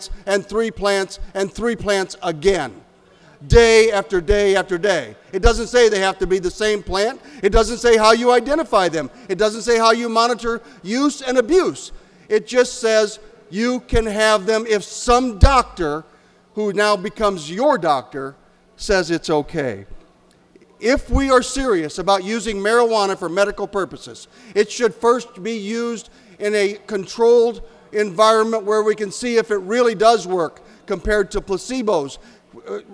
plants and 3 plants and 3 plants again, day after day after day. It doesn't say they have to be the same plant. It doesn't say how you identify them. It doesn't say how you monitor use and abuse. It just says you can have them if some doctor, who now becomes your doctor, says it's okay. If we are serious about using marijuana for medical purposes, it should first be used in a controlled environment where we can see if it really does work compared to placebos.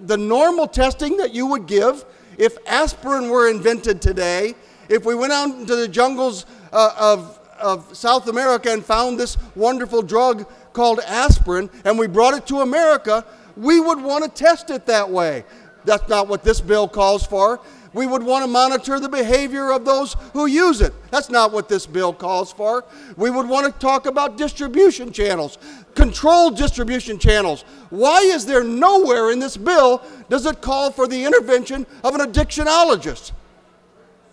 The normal testing that you would give if aspirin were invented today, if we went out into the jungles of South America and found this wonderful drug called aspirin and we brought it to America, we would want to test it that way. That's not what this bill calls for. We would want to monitor the behavior of those who use it. That's not what this bill calls for. We would want to talk about distribution channels, controlled distribution channels. Why is there nowhere in this bill does it call for the intervention of an addictionologist?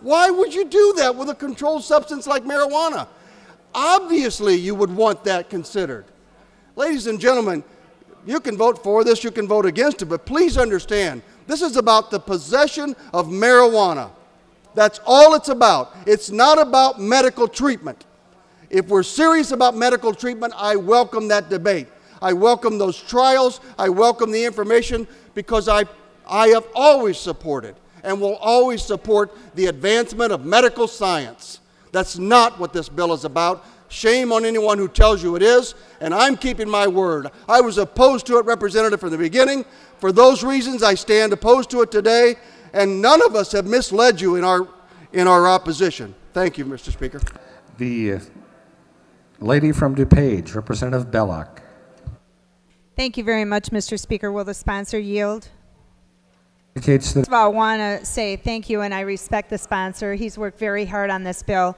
Why would you do that with a controlled substance like marijuana? Obviously, you would want that considered. Ladies and gentlemen, you can vote for this, you can vote against it, but please understand, this is about the possession of marijuana. That's all it's about. It's not about medical treatment. If we're serious about medical treatment, I welcome that debate. I welcome those trials. I welcome the information because I have always supported and will always support the advancement of medical science. That's not what this bill is about. Shame on anyone who tells you it is, and I'm keeping my word. I was opposed to it, Representative, from the beginning. For those reasons, I stand opposed to it today, and none of us have misled you in our opposition. Thank you, Mr. Speaker. The lady from DuPage, Representative Belloc. Thank you very much, Mr. Speaker. Will the sponsor yield? First of all, I want to say thank you, and I respect the sponsor. He's worked very hard on this bill.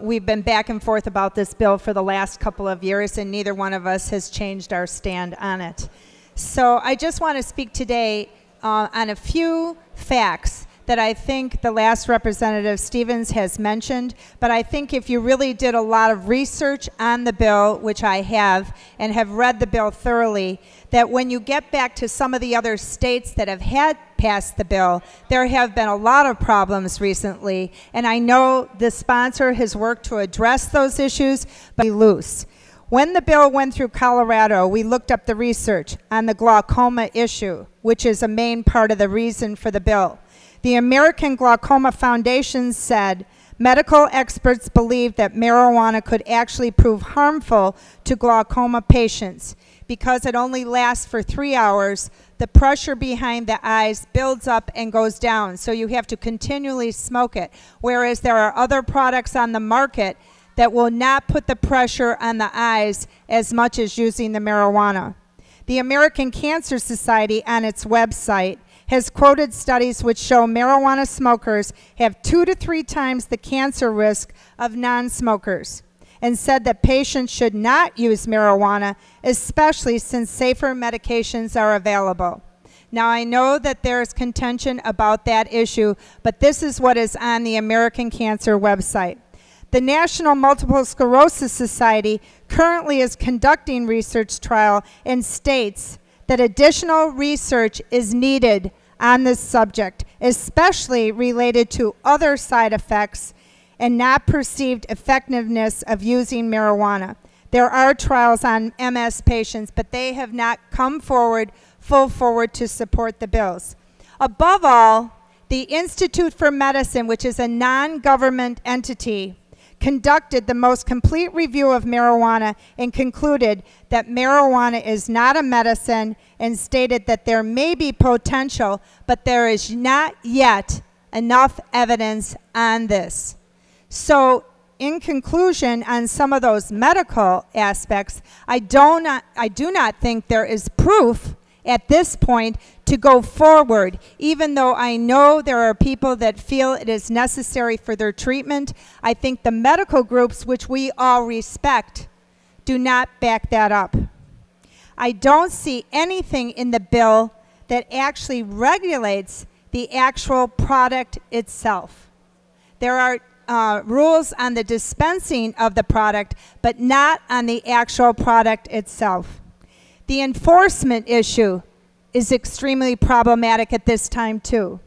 We've been back and forth about this bill for the last couple of years, and neither one of us has changed our stand on it. So I just want to speak today on a few facts that I think the last Representative Stevens has mentioned, but I think if you really did a lot of research on the bill, which I have, and have read the bill thoroughly, that when you get back to some of the other states that have had passed the bill, there have been a lot of problems recently, and I know the sponsor has worked to address those issues, but loose. When the bill went through Colorado, we looked up the research on the glaucoma issue, which is a main part of the reason for the bill. The American Glaucoma Foundation said medical experts believe that marijuana could actually prove harmful to glaucoma patients because it only lasts for 3 hours. The pressure behind the eyes builds up and goes down, so you have to continually smoke it, whereas there are other products on the market that will not put the pressure on the eyes as much as using the marijuana. The American Cancer Society on its website has quoted studies which show marijuana smokers have 2 to 3 times the cancer risk of non-smokers, and said that patients should not use marijuana, especially since safer medications are available. Now, I know that there is contention about that issue, but this is what is on the American Cancer website. The National Multiple Sclerosis Society currently is conducting research trial and states that additional research is needed on this subject, especially related to other side effects and not perceived effectiveness of using marijuana. There are trials on MS patients, but they have not come forward, full forward to support the bills. Above all, the Institute for Medicine, which is a non-government entity, conducted the most complete review of marijuana and concluded that marijuana is not a medicine and stated that there may be potential, but there is not yet enough evidence on this. So in conclusion, on some of those medical aspects, I do not think there is proof at this point to go forward, even though I know there are people that feel it is necessary for their treatment. I think the medical groups, which we all respect, do not back that up. I don't see anything in the bill that actually regulates the actual product itself. There are rules on the dispensing of the product, but not on the actual product itself. The enforcement issue is extremely problematic at this time too.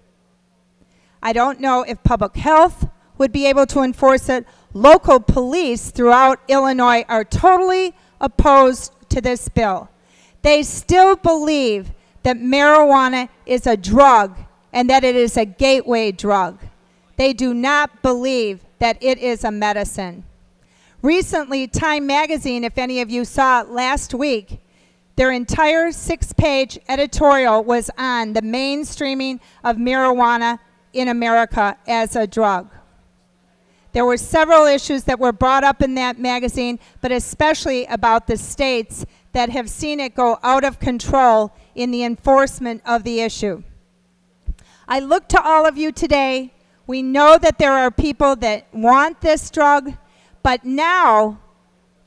I don't know if public health would be able to enforce it. Local police throughout Illinois are totally opposed to this bill. They still believe that marijuana is a drug and that it is a gateway drug. They do not believe that it is a medicine. Recently, Time magazine, if any of you saw it last week, their entire 6-page editorial was on the mainstreaming of marijuana in America as a drug. There were several issues that were brought up in that magazine, but especially about the states that have seen it go out of control in the enforcement of the issue. I look to all of you today. We know that there are people that want this drug, but now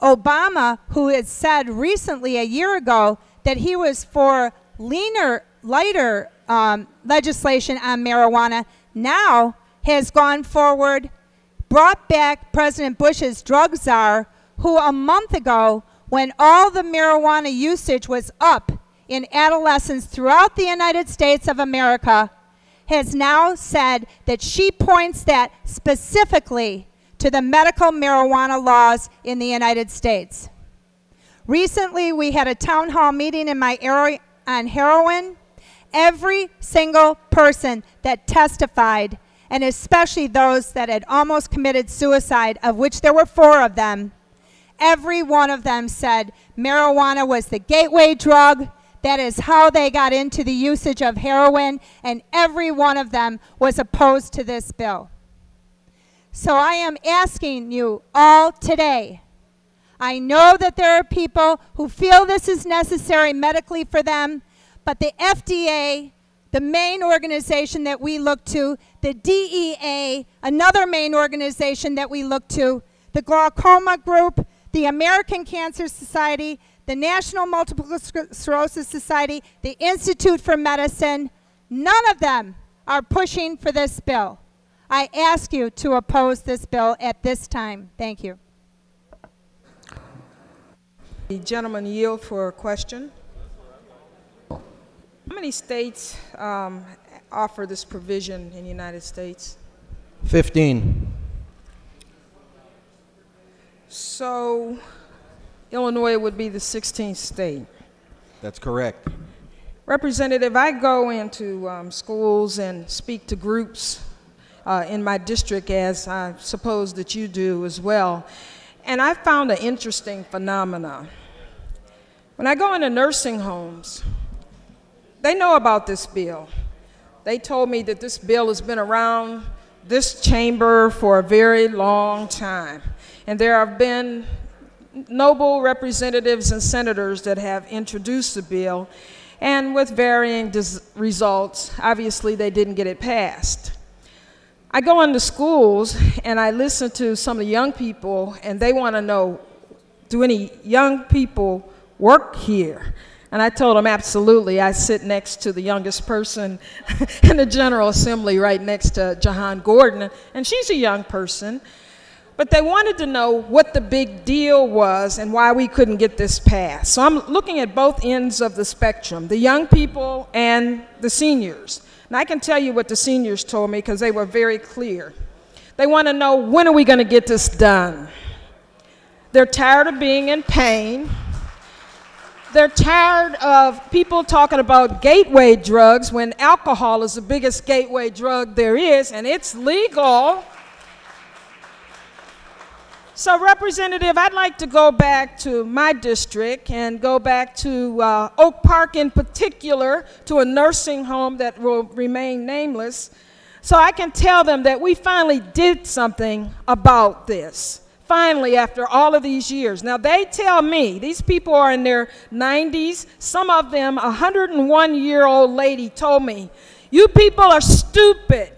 Obama, who had said recently a year ago that he was for lighter legislation on marijuana, now has gone forward, brought back President Bush's drug czar, who a month ago, when all the marijuana usage was up in adolescents throughout the United States of America, has now said that she points that specifically to the medical marijuana laws in the United States. Recently, we had a town hall meeting in my area on heroin. Every single person that testified, and especially those that had almost committed suicide, of which there were 4 of them, every one of them said marijuana was the gateway drug. That is how they got into the usage of heroin, and every one of them was opposed to this bill. So I am asking you all today, I know that there are people who feel this is necessary medically for them, but the FDA, the main organization that we look to, the DEA, another main organization that we look to, the Glaucoma Group, the American Cancer Society, the National Multiple Sclerosis Society, the Institute for Medicine, none of them are pushing for this bill. I ask you to oppose this bill at this time. Thank you. The gentleman yield for a question. How many states offer this provision in the United States? 15. So Illinois would be the 16th state. That's correct. Representative, I go into schools and speak to groups in my district, as I suppose that you do as well. And I found an interesting phenomenon. When I go into nursing homes, they know about this bill. They told me that this bill has been around this chamber for a very long time. And there have been noble representatives and senators that have introduced the bill, and with varying results. Obviously, they didn't get it passed. I go into schools and I listen to some of the young people, and they want to know, do any young people work here? And I told them absolutely. I sit next to the youngest person in the General Assembly, right next to Jahan Gordon, and she's a young person. But they wanted to know what the big deal was and why we couldn't get this passed. So I'm looking at both ends of the spectrum, the young people and the seniors. And I can tell you what the seniors told me, because they were very clear. They want to know, when are we going to get this done? They're tired of being in pain. They're tired of people talking about gateway drugs when alcohol is the biggest gateway drug there is, and it's legal. So, Representative, I'd like to go back to my district and go back to Oak Park in particular, to a nursing home that will remain nameless, so I can tell them that we finally did something about this. Finally, after all of these years. Now, they tell me, these people are in their 90s, some of them, a 101-year-old lady told me, you people are stupid.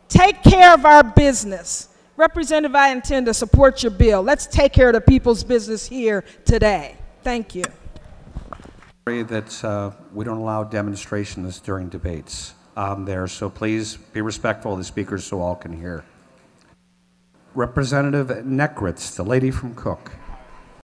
Take care of our business. Representative, I intend to support your bill. Let's take care of the people's business here today. Thank you. That we don't allow demonstrations during debates there, so please be respectful of the speakers so all can hear. Representative Neckritz, the lady from Cook.